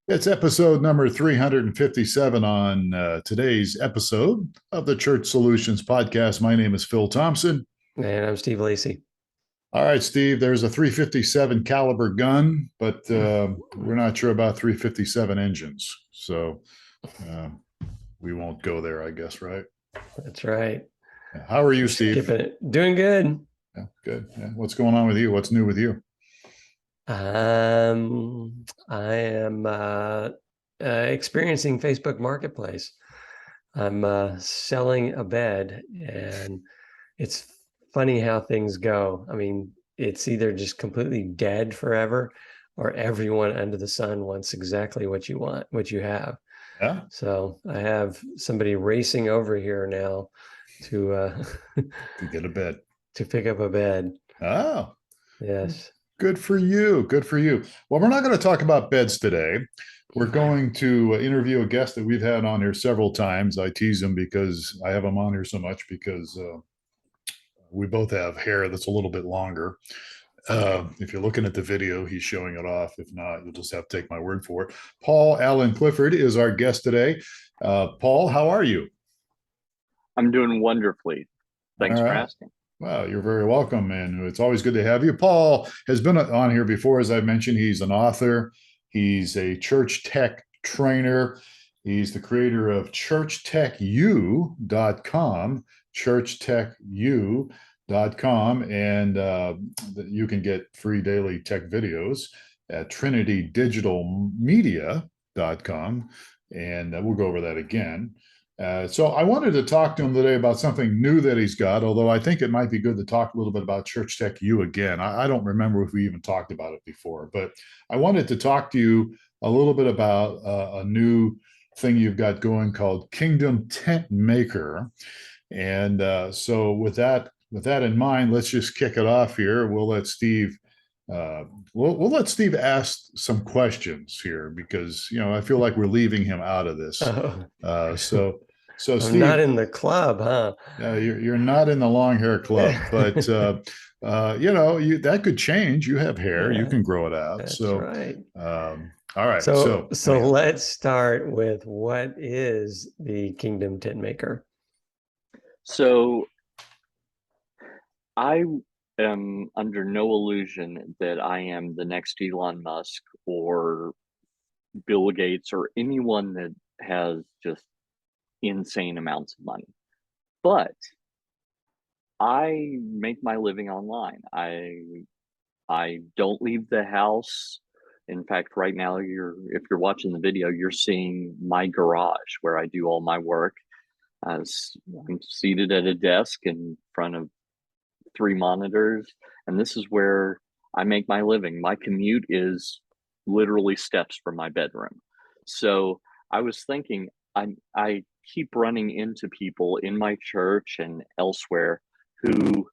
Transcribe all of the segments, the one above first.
It's episode number 357 on today's episode of the Church Solutions Podcast. My name is Phil Thompson. And I'm Steve Lacy. All right, Steve, there's a 357 caliber gun, but we're not sure about 357 engines. So uh, we won't go there, I guess, right? That's right. How are you, We're Steve? skipping it. Doing good. Yeah, good. Yeah. What's going on with you? What's new with you? I am experiencing Facebook Marketplace. I'm selling a bed, and it's funny how things go. I mean, it's either just completely dead forever, or everyone under the sun wants exactly what you want, what you have. Yeah. So I have somebody racing over here now to To get a bed. to pick up a bed. Oh, Yes. good for you. Good for you. Well, we're not going to talk about beds today. We're going to interview a guest that we've had on here several times. I tease him because I have him on here so much because we both have hair that's a little bit longer. If you're looking at the video, he's showing it off. If not, you'll just have to take my word for it. Paul Alan Clifford is our guest today. Paul, how are you? I'm doing wonderfully. Thanks All for right. asking. Well, you're very welcome, and it's always good to have you. Paul has been on here before, as I mentioned. He's an author. He's a church tech trainer. He's the creator of churchtechu.com, churchtechu.com, and you can get free daily tech videos at trinitydigitalmedia.com, and we'll go over that again. So I wanted to talk to him today about something new that he's got, although I think it might be good to talk a little bit about Church Tech U again. I don't remember if we even talked about it before, but I wanted to talk to you a little bit about a new thing you've got going called Kingdom Tentmaker. And so with that in mind, let's just kick it off here. We'll let Steve we'll let Steve ask some questions here because I feel like we're leaving him out of this. Oh. So I'm Steve, not in the club, huh? you're not in the long hair club, but that could change. You have hair, you Yeah, can grow it out. that's So right. all right. So Anyhow. let's start with what is the Kingdom Tentmaker? So I am under no illusion that I am the next Elon Musk or Bill Gates or anyone that has just insane amounts of money. But I make my living online. I don't leave the house. In fact, right now, if you're watching the video, you're seeing my garage where I do all my work. I'm seated at a desk in front of 3 monitors, and this is where I make my living. My commute is literally steps from my bedroom. So I was thinking, I keep running into people in my church and elsewhere who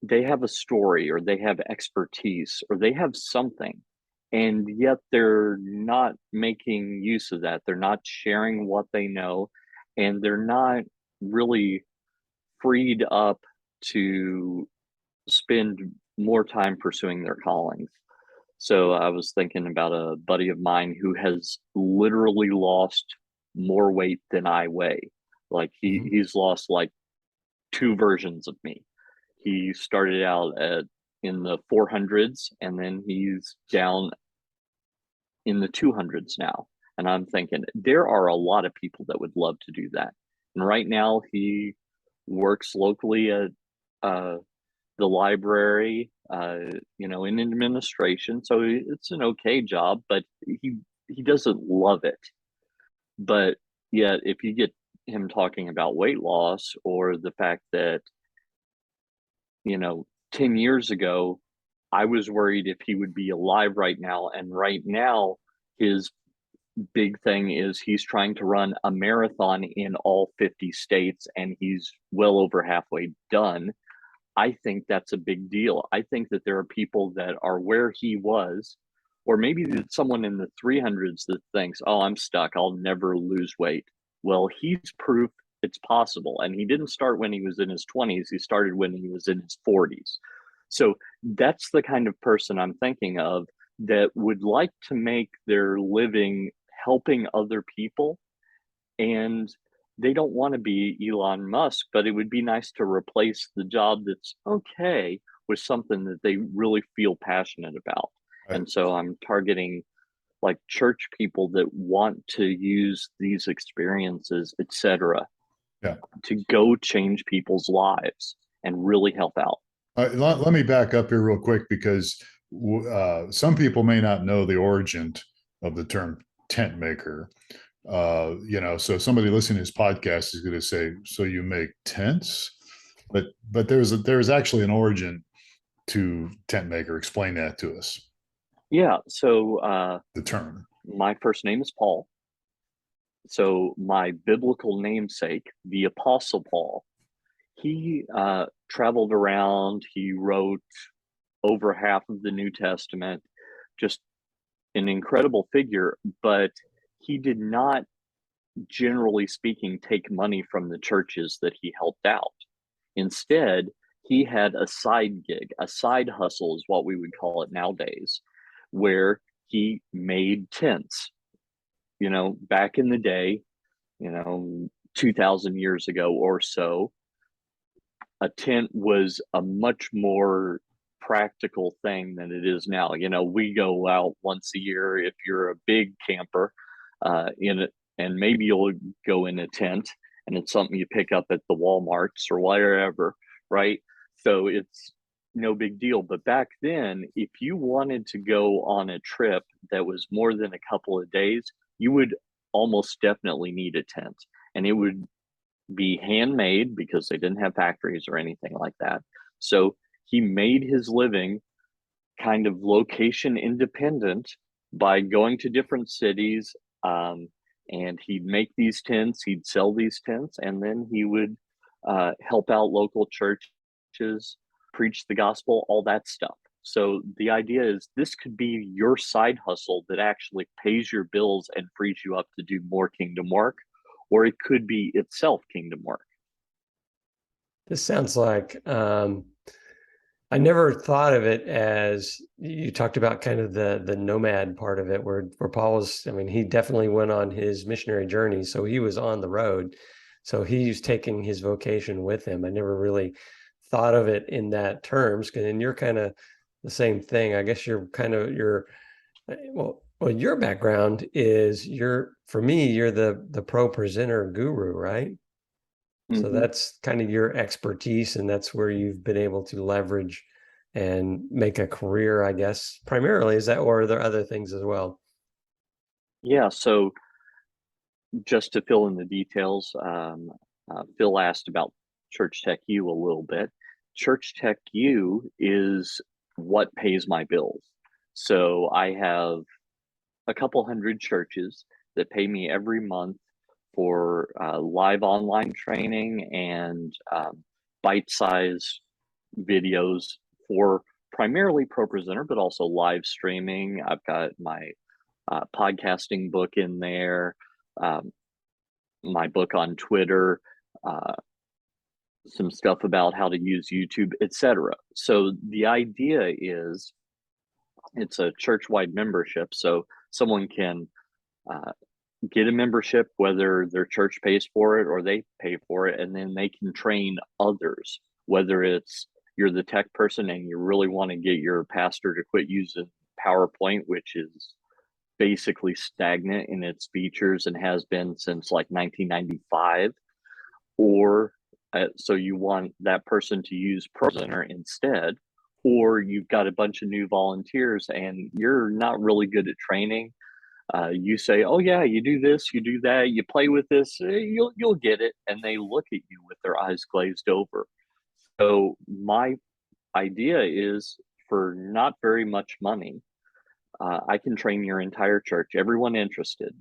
they have a story or they have expertise or they have something, and yet they're not making use of that. They're not sharing what they know, and they're not really freed up to spend more time pursuing their callings. So I was thinking about a buddy of mine who has literally lost more weight than I weigh. Like he's lost like two versions of me. He started out in the 400s, and then he's down in the 200s now. And I'm thinking there are a lot of people that would love to do that. And right now he works locally at the library, in administration. So it's an okay job, but he doesn't love it. But yet, if you get him talking about weight loss or the fact that 10 years ago, I was worried if he would be alive right now. And right now, his big thing is he's trying to run a marathon in all 50 states, and he's well over halfway done. I think that's a big deal. I think that there are people that are where he was, or maybe someone in the 300s that thinks, oh, I'm stuck. I'll never lose weight. Well, he's proof it's possible. And he didn't start when he was in his 20s. He started when he was in his 40s. So that's the kind of person I'm thinking of that would like to make their living helping other people, and they don't want to be Elon Musk, but it would be nice to replace the job that's okay with something that they really feel passionate about. Right. And so I'm targeting like church people that want to use these experiences, etc., Yeah. to go change people's lives and really help out. Let me back up here real quick, because some people may not know the origin of the term tent maker. So somebody listening to this podcast is going to say, "So you make tents?" But there's actually an origin to tent maker. Explain that to us. Yeah. So The term. my first name is Paul. So my biblical namesake, the Apostle Paul, he traveled around. He wrote over half of the New Testament, just an incredible figure, but he did not, generally speaking, take money from the churches that he helped out. Instead, he had a side gig, a side hustle is what we would call it nowadays, where he made tents. Back in the day, 2,000 years ago or so, a tent was a much more practical thing than it is now. We go out once a year if you're a big camper in it, and maybe you'll go in a tent, and it's something you pick up at the Walmarts or wherever, right? So it's no big deal. But back then, if you wanted to go on a trip that was more than a couple of days, you would almost definitely need a tent, and it would be handmade because they didn't have factories or anything like that. So he made his living kind of location independent by going to different cities, and he'd make these tents, he'd sell these tents, and then he would help out local churches, preach the gospel, all that stuff. So the idea is this could be your side hustle that actually pays your bills and frees you up to do more kingdom work, or it could be itself kingdom work. This sounds like I never thought of it as you talked about, kind of the nomad part of it, where Paul was. I mean, he definitely went on his missionary journey, so he was on the road. So he's taking his vocation with him. I never really thought of it in that terms, and you're kind of the same thing. I guess you're kind of well, your background is for me, you're the pro presenter guru, right? So that's kind of your expertise, and that's where you've been able to leverage and make a career, I guess, primarily. Is that, or are there other things as well? Yeah. So just to fill in the details, Phil asked about Church Tech U a little bit. Church Tech U is what pays my bills. So I have a couple hundred churches that pay me every month for live online training and bite-sized videos for primarily ProPresenter, but also live streaming. I've got my podcasting book in there, my book on Twitter, some stuff about how to use YouTube, etc. So the idea is it's a church-wide membership, so someone can get a membership, whether their church pays for it or they pay for it, and then they can train others, whether it's you're the tech person and you really want to get your pastor to quit using PowerPoint, which is basically stagnant in its features and has been since like 1995, or so you want that person to use ProPresenter instead, or you've got a bunch of new volunteers and you're not really good at training. You say, "Oh yeah, you do this, you do that, you play with this, you'll get it," and they look at you with their eyes glazed over. So my idea is, for not very much money, I can train your entire church, everyone interested,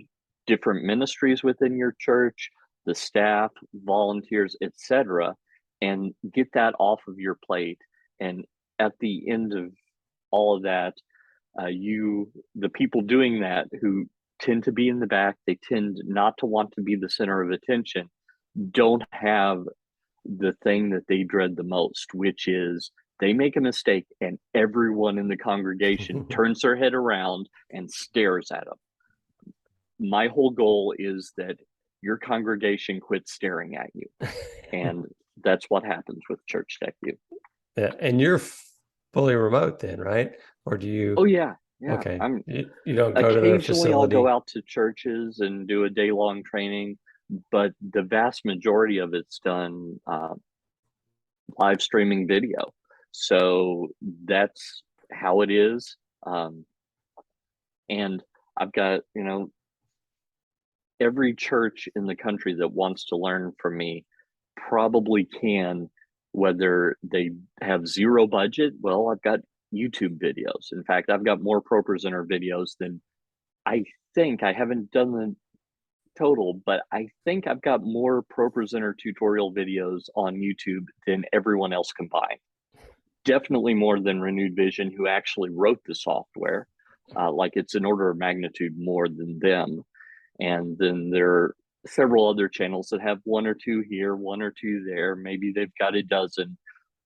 different ministries within your church, the staff, volunteers, etc., and get that off of your plate. And at the end of all of that, the people doing that, who tend to be in the back, they tend not to want to be the center of attention, don't have the thing that they dread the most, which is they make a mistake and everyone in the congregation turns their head around and stares at them. My whole goal is that your congregation quits staring at you. And that's what happens with Church Tech U. Yeah, and you're fully remote then, right? Or do you? Oh yeah, yeah. Okay. You don't go to Occasionally the facility. I'll go out to churches and do a day-long training, but the vast majority of it's done live streaming video. So that's how it is. And I've got, every church in the country that wants to learn from me probably can, whether they have zero budget. Well, I've got YouTube videos. In fact, I've got more ProPresenter videos than I haven't done the total, but I think I've got more ProPresenter tutorial videos on YouTube than everyone else combined. Definitely more than Renewed Vision, who actually wrote the software. Like it's an order of magnitude more than them. And then there are several other channels that have one or two here, one or two there. Maybe they've got a dozen,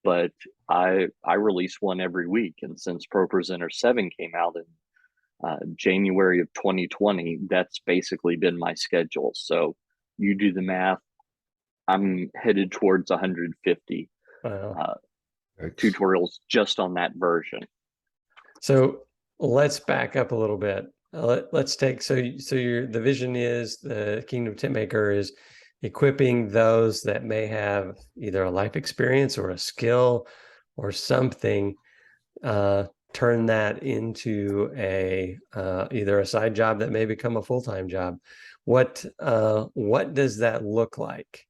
but I release one every week. And since ProPresenter 7 came out in January of 2020, that's basically been my schedule. So you do the math. I'm headed towards 150 tutorials just on that version. So let's back up a little bit. Let's take, the vision is the Kingdom Tentmaker is equipping those that may have either a life experience or a skill or something, turn that into either a side job that may become a full-time job. What does that look like?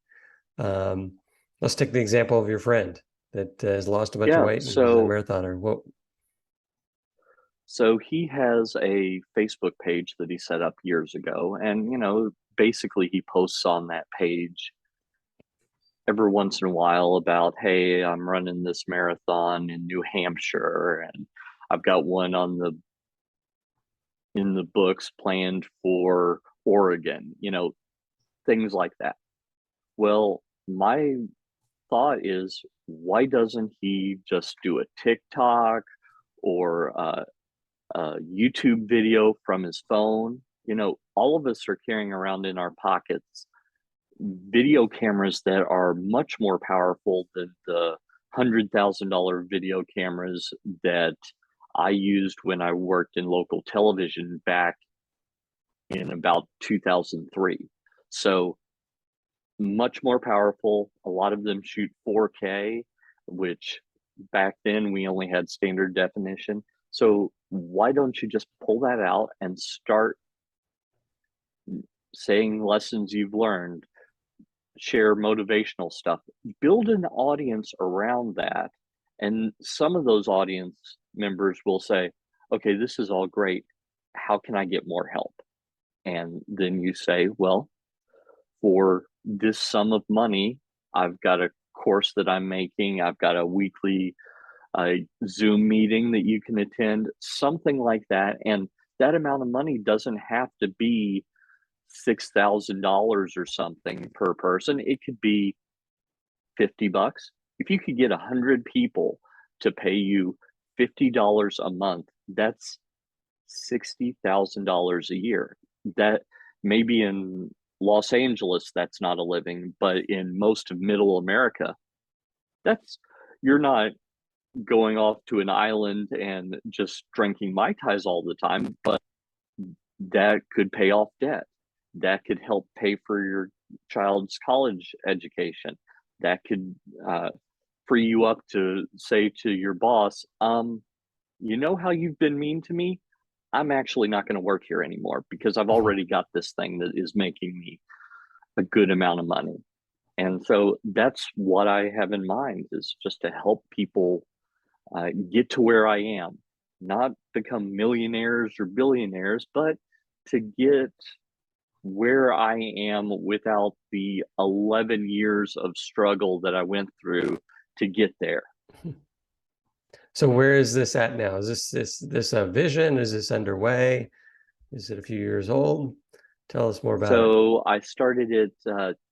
Let's take the example of your friend that has lost a bunch of weight and is a marathoner. So he has a Facebook page that he set up years ago. And, basically he posts on that page every once in a while about, hey, I'm running this marathon in New Hampshire. And I've got one in the books planned for Oregon, things like that. Well, my thought is, why doesn't he just do a TikTok or a YouTube video from his phone? All of us are carrying around in our pockets video cameras that are much more powerful than the $100,000 video cameras that I used when I worked in local television back in about 2003. So much more powerful. A lot of them shoot 4K, which back then we only had standard definition. So why don't you just pull that out and start saying lessons you've learned, share motivational stuff, build an audience around that. And some of those audience members will say, okay, this is all great. How can I get more help? And then you say, well, for this sum of money, I've got a course that I'm making. I've got a weekly Zoom meeting that you can attend, something like that. And that amount of money doesn't have to be $6,000 or something per person. It could be $50. If you could get 100 people to pay you $50 a month, that's $60,000 a year. That maybe in Los Angeles, that's not a living, but in most of middle America, you're not going off to an island and just drinking Mai Tais all the time, but that could pay off debt. That could help pay for your child's college education. That could free you up to say to your boss, you know how you've been mean to me? I'm actually not going to work here anymore because I've already got this thing that is making me a good amount of money. And so that's what I have in mind, is just to help people get to where I am, not become millionaires or billionaires, but to get where I am without the 11 years of struggle that I went through to get there. So where is this at now? Is this a vision? Is this underway? Is it a few years old? Tell us more about it. So I started it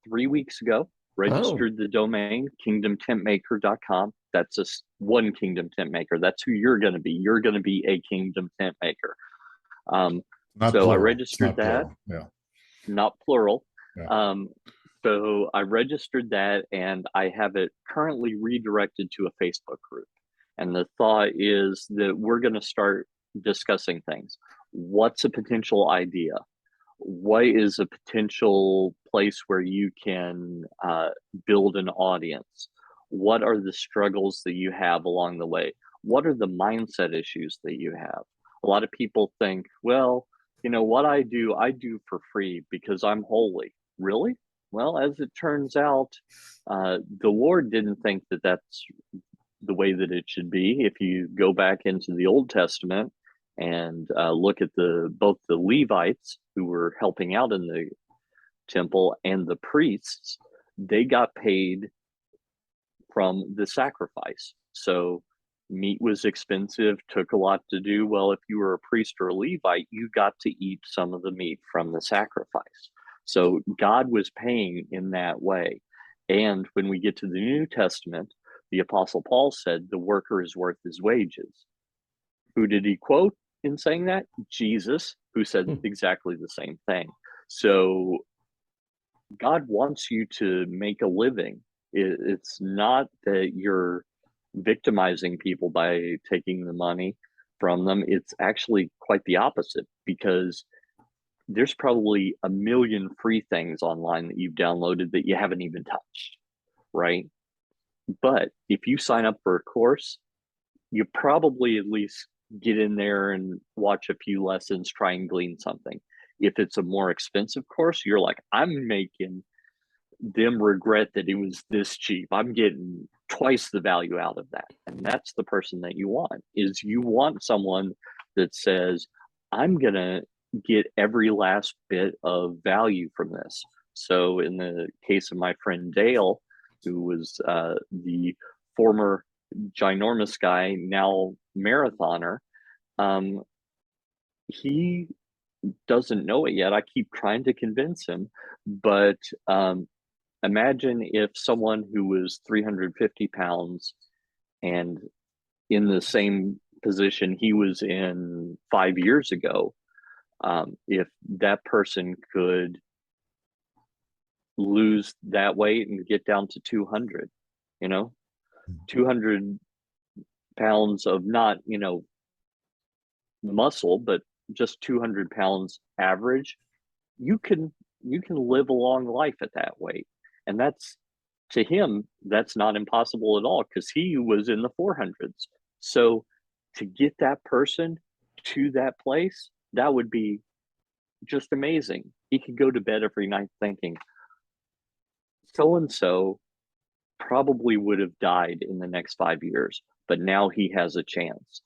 3 weeks ago. registered the domain, kingdomtentmaker.com. That's just one Kingdom Tent Maker. That's who you're going to be. You're going to be a Kingdom Tent Maker. Not so plural. I registered that. Plural. Yeah. Not plural. Yeah. So I registered that, and I have it currently redirected to a Facebook group. And the thought is that we're going to start discussing things. What's a potential idea? What is a potential place where you can build an audience? What are the struggles that you have along the way? What are the mindset issues that you have? A lot of people think, well, you know, what I do for free because I'm holy. Really? Well, as it turns out, the Lord didn't think that that's the way that it should be. If you go back into the Old Testament and look at both the Levites who were helping out in the temple and the priests, they got paid from the sacrifice. So meat was expensive, took a lot to do. Well, if you were a priest or a Levite, you got to eat some of the meat from the sacrifice. So God was paying in that way. And when we get to the New Testament, the Apostle Paul said, the worker is worth his wages. Who did he quote in saying that? Jesus, who said exactly the same thing. So God wants you to make a living. It's not that you're victimizing people by taking the money from them. It's actually quite the opposite, because there's probably a million free things online that you've downloaded that you haven't even touched, right? But if you sign up for a course, you probably at least get in there and watch a few lessons, try and glean something. If it's a more expensive course, you're like, I'm making them regret that it was this cheap. I'm getting twice the value out of that. And that's the person that you want. Is you want someone that says, I'm going to get every last bit of value from this. So in the case of my friend Dale, who was the former ginormous guy, now marathoner, he doesn't know it yet. I keep trying to convince him, but imagine if someone who was 350 pounds and in the same position he was in 5 years ago, if that person could lose that weight and get down to 200, 200 pounds of not, muscle, but just 200 pounds average, you can live a long life at that weight. And that's, to him, that's not impossible at all, because he was in the 400s. So to get that person to that place, that would be just amazing. He could go to bed every night thinking, so and so probably would have died in the next 5 years, but now he has a chance.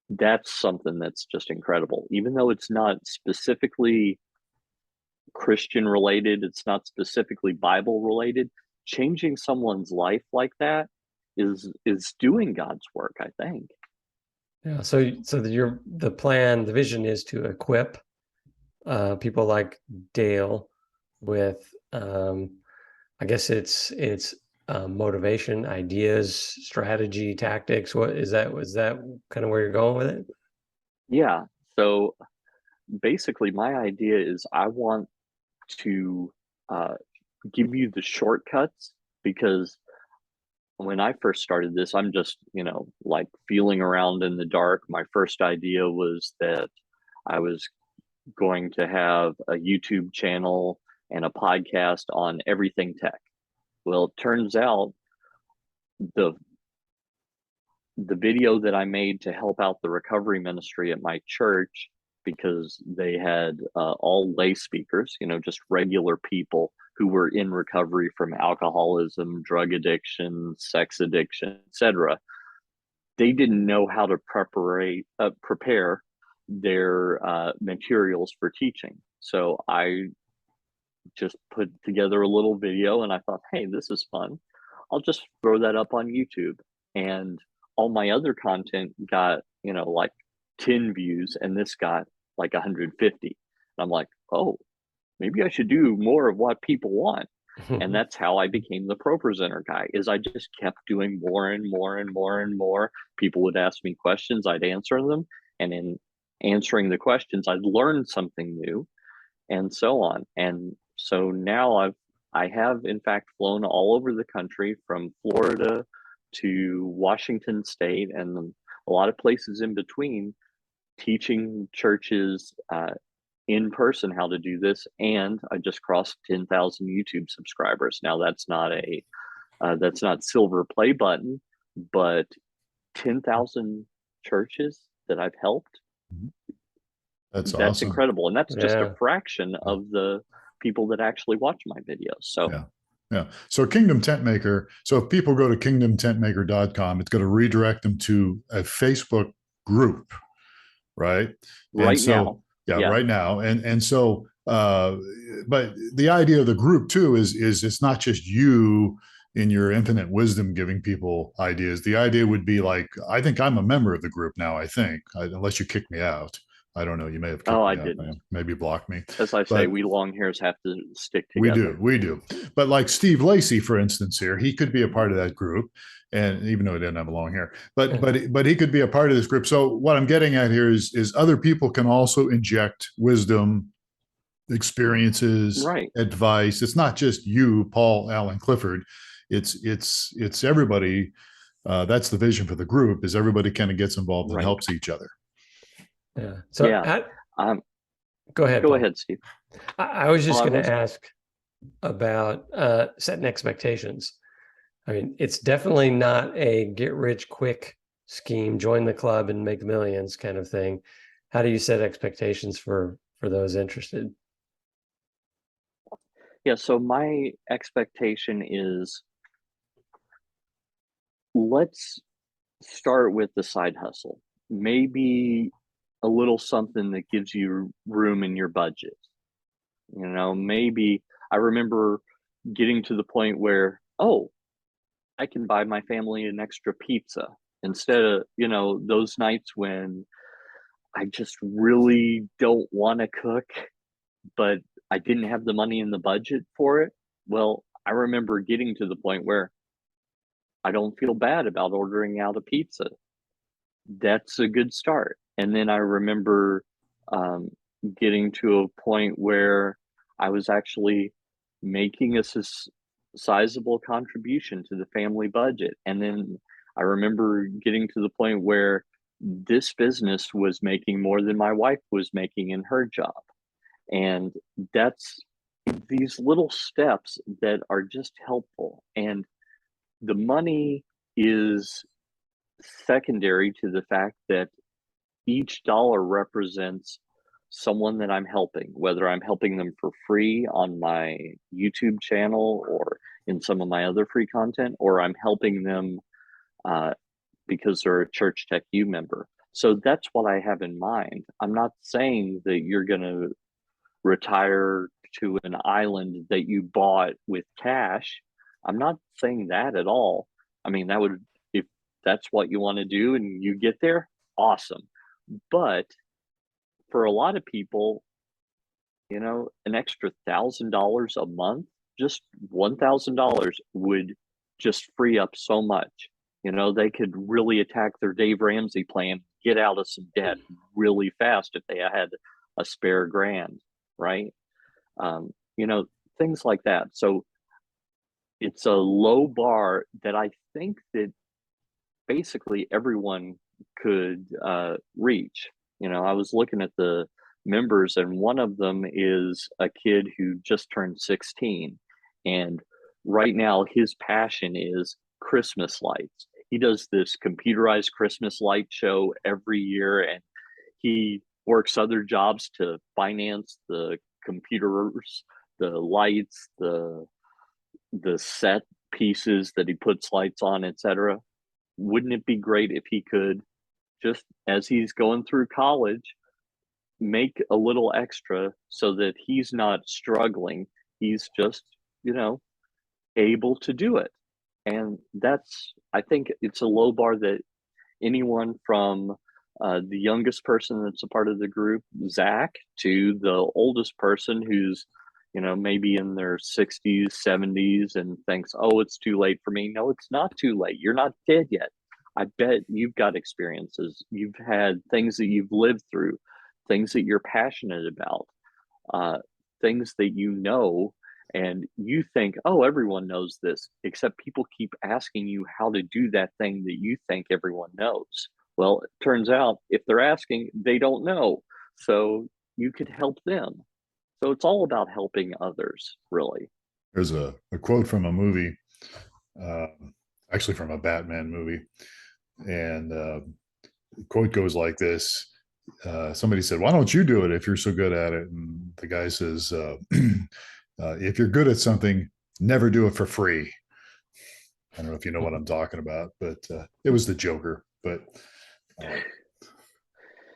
That's something that's just incredible. Even though it's not specifically Christian related, it's not specifically Bible related, changing someone's life like that is doing God's work, I think. Yeah. So the plan, the vision is to equip people like Dale with, I guess it's motivation, ideas, strategy, tactics. Was that kind of where you're going with it? Yeah. So basically, my idea is I want to give you the shortcuts, because when I first started this, I'm just, like feeling around in the dark. My first idea was that I was going to have a YouTube channel and a podcast on everything tech. Well, it turns out the video that I made to help out the recovery ministry at my church, because they had all lay speakers, just regular people who were in recovery from alcoholism, drug addiction, sex addiction, etc. They didn't know how to prepare their materials for teaching. So I just put together a little video, and I thought, hey, this is fun. I'll just throw that up on YouTube. And all my other content got, like 10 views, and this got like 150. And I'm like, oh, maybe I should do more of what people want. And that's how I became the pro presenter guy, is I just kept doing more and more and more and more. People would ask me questions, I'd answer them. And in answering the questions, I'd learn something new, and so on. And so now I have in fact flown all over the country, from Florida to Washington State and a lot of places in between, teaching churches in person how to do this. And I just crossed 10,000 YouTube subscribers. Now that's not silver play button, but 10,000 churches that I've helped. That's That's awesome. incredible. And that's just Yeah. a fraction of the people that actually watch my videos. So Yeah. Yeah. So Kingdom Tentmaker. So if people go to kingdomtentmaker.com, it's going to redirect them to a Facebook group, right? right now, Yeah, yeah, right now. And so but the idea of the group too is it's not just you in your infinite wisdom giving people ideas. The idea would be like, I think I'm a member of the group now, unless you kick me out. I don't know. You may have kicked I me out. didn't. Maybe block me. As I say, But we long hairs have to stick we together. do. But like Steve Lacy, for instance, here, he could be a part of that group. And even though he didn't have a long hair, but he could be a part of this group. So what I'm getting at here is other people can also inject wisdom, experiences, Right. advice. It's not just you, Paul Alan Clifford. It's everybody. That's the vision for the group, is everybody kind of gets involved and Right. helps each other. Yeah. So Yeah. go ahead. Go Paul. ahead, Steve. I was just Well, going to ask about setting expectations. I mean, it's definitely not a get rich quick scheme, join the club and make millions kind of thing. How do you set expectations for those interested? Yeah, so my expectation is, let's start with the side hustle. Maybe a little something that gives you room in your budget. Maybe I remember getting to the point where, oh, I can buy my family an extra pizza instead of, those nights when I just really don't want to cook, but I didn't have the money in the budget for it. Well, I remember getting to the point where I don't feel bad about ordering out a pizza. That's a good start. And then I remember um, getting to a point where I was actually making a sizable contribution to the family budget. And then I remember getting to the point where this business was making more than my wife was making in her job. And that's these little steps that are just helpful. And the money is secondary to the fact that each dollar represents someone that I'm helping, whether I'm helping them for free on my YouTube channel or in some of my other free content, or I'm helping them because they're a Church Tech U member. So that's what I have in mind. I'm not saying that you're going to retire to an island that you bought with cash. I'm not saying that at all. I mean, if that's what you want to do and you get there, awesome. But for a lot of people, an extra $1,000 a month, just $1,000 would just free up so much. They could really attack their Dave Ramsey plan, get out of some debt really fast if they had a spare grand, right? Things like that. So it's a low bar that I think that basically everyone could reach. I was looking at the members, and one of them is a kid who just turned 16. And right now, his passion is Christmas lights. He does this computerized Christmas light show every year, and he works other jobs to finance the computers, the lights, the set pieces that he puts lights on, etc. Wouldn't it be great if he could, just as he's going through college, make a little extra so that he's not struggling? He's just, able to do it. And I think it's a low bar that anyone from the youngest person that's a part of the group, Zach, to the oldest person who's, maybe in their 60s, 70s, and thinks, oh, it's too late for me. No, it's not too late. You're not dead yet. I bet you've got experiences. You've had things that you've lived through, things that you're passionate about, things that and you think, oh, everyone knows this, except people keep asking you how to do that thing that you think everyone knows. Well, it turns out if they're asking, they don't know. So you could help them. So it's all about helping others, really. There's a quote from a movie, actually from a Batman movie. And the quote goes like this. Somebody said, why don't you do it if you're so good at it? And the guy says, if you're good at something, never do it for free. I don't know if you know what I'm talking about, but it was the Joker. But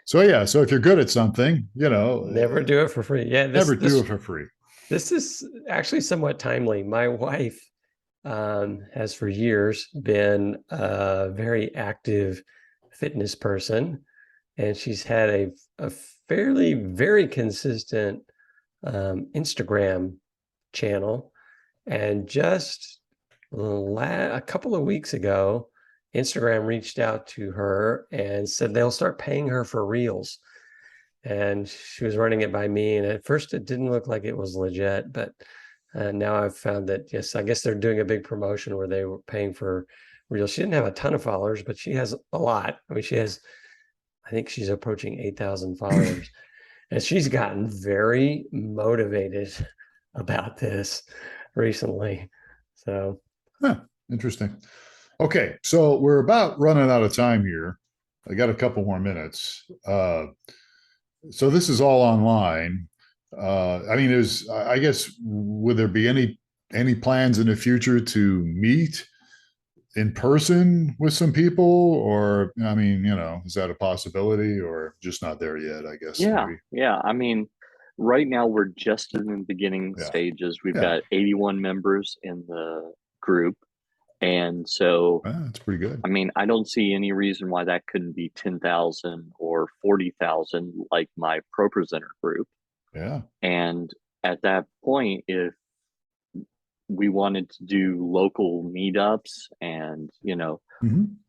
so if you're good at something, never do it for free. Yeah, never do it for free. This is actually somewhat timely. My wife has for years been a very active fitness person, and she's had a fairly very consistent Instagram channel. And just a couple of weeks ago, Instagram reached out to her and said they'll start paying her for reels. And she was running it by me. And at first it didn't look like it was legit, but now I've found that, yes, I guess they're doing a big promotion where they were paying for reels. She didn't have a ton of followers, but she has a lot. I mean, I think she's approaching 8,000 followers. And she's gotten very motivated about this recently. So, interesting. Okay, so we're about running out of time here. I got a couple more minutes. So this is all online. I mean, I guess, would there be any plans in the future to meet in person with some people? Or, I mean, is that a possibility, or just not there yet, I guess? Yeah. Maybe. Yeah. I mean, right now we're just in the beginning stages. We've got 81 members in the group. And so that's pretty good. I mean, I don't see any reason why that couldn't be 10,000 or 40,000 like my Pro Presenter group. Yeah. And at that point, if we wanted to do local meetups and,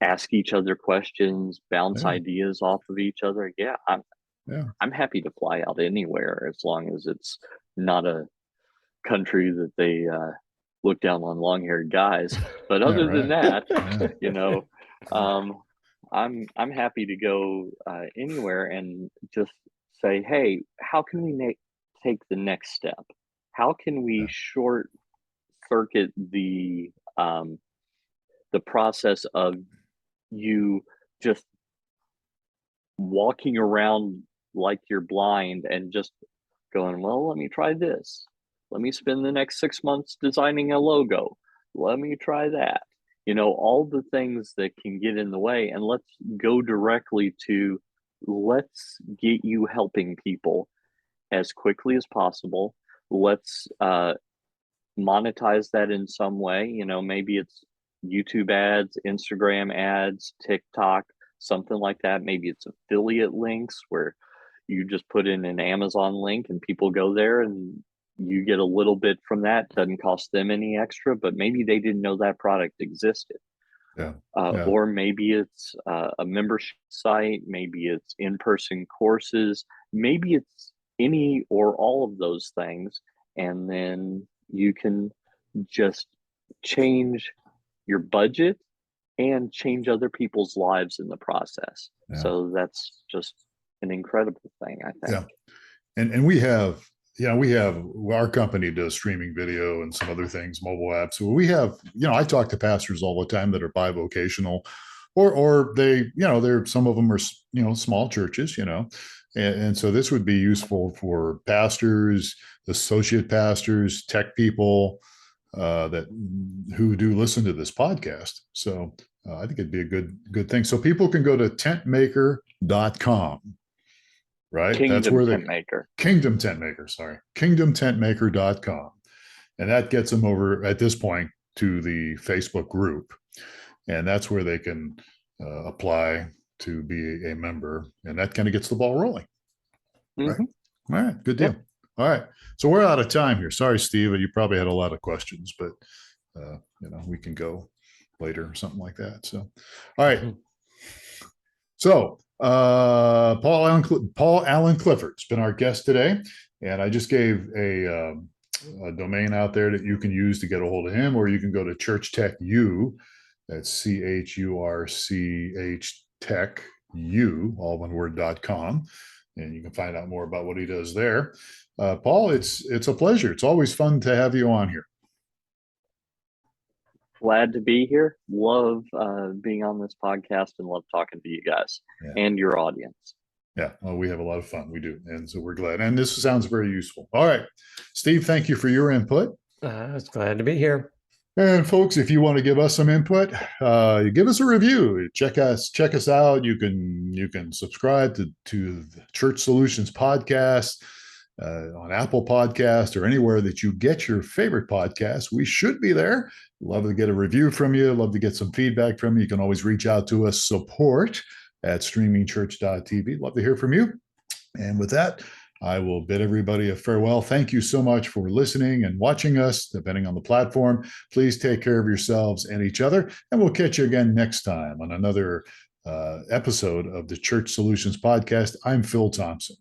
ask each other questions, bounce ideas off of each other, I'm happy to fly out anywhere as long as it's not a country that they look down on long-haired guys. But other than that, I'm happy to go anywhere and just say, hey, how can we take the next step? How can we short circuit the process of you just walking around like you're blind and just going, well, let me try this. Let me spend the next 6 months designing a logo. Let me try that. All the things that can get in the way, and let's go directly to, let's get you helping people as quickly as possible. Let's monetize that in some way. Maybe it's YouTube ads, Instagram ads, TikTok, something like that. Maybe it's affiliate links where you just put in an Amazon link and people go there and you get a little bit from that. Doesn't cost them any extra, but maybe they didn't know that product existed. Or maybe it's a membership site, maybe it's in-person courses, maybe it's any or all of those things. And then you can just change your budget and change other people's lives in the process. So that's just an incredible thing, I think. And we have our company does streaming video and some other things, mobile apps. So we have, I talk to pastors all the time that are bivocational, or they, some of them are, small churches, and so this would be useful for pastors, associate pastors, tech people who do listen to this podcast. So I think it'd be a good thing. So people can go to tentmaker.com. Right. That's where Kingdom Tentmaker, sorry, kingdomtentmaker.com. And that gets them over at this point to the Facebook group. And that's where they can apply to be a member. And that kind of gets the ball rolling. Right. All right. Good deal. All right. So we're out of time here. Sorry, Steve. You probably had a lot of questions, but we can go later or something like that. So, all right. So Paul Alan Clifford's been our guest today, and I just gave a domain out there that you can use to get a hold of him, or you can go to Church Tech U. That's CHURCH Tech U, all one word.com, and you can find out more about what he does there. Paul, it's a pleasure. It's always fun to have you on here. Glad to be here. Love being on this podcast and love talking to you guys and your audience. Yeah, well, we have a lot of fun. We do. And so we're glad. And this sounds very useful. All right. Steve, thank you for your input. I was glad to be here. And folks, if you want to give us some input, give us a review. Check us out. You can subscribe to the Church Solutions podcast on Apple Podcast or anywhere that you get your favorite podcast. We should be there. Love to get a review from you. Love to get some feedback from you. You can always reach out to us, support@streamingchurch.tv. Love to hear from you. And with that, I will bid everybody a farewell. Thank you so much for listening and watching us, depending on the platform. Please take care of yourselves and each other, and we'll catch you again next time on another episode of the Church Solutions Podcast. I'm Phil Thompson.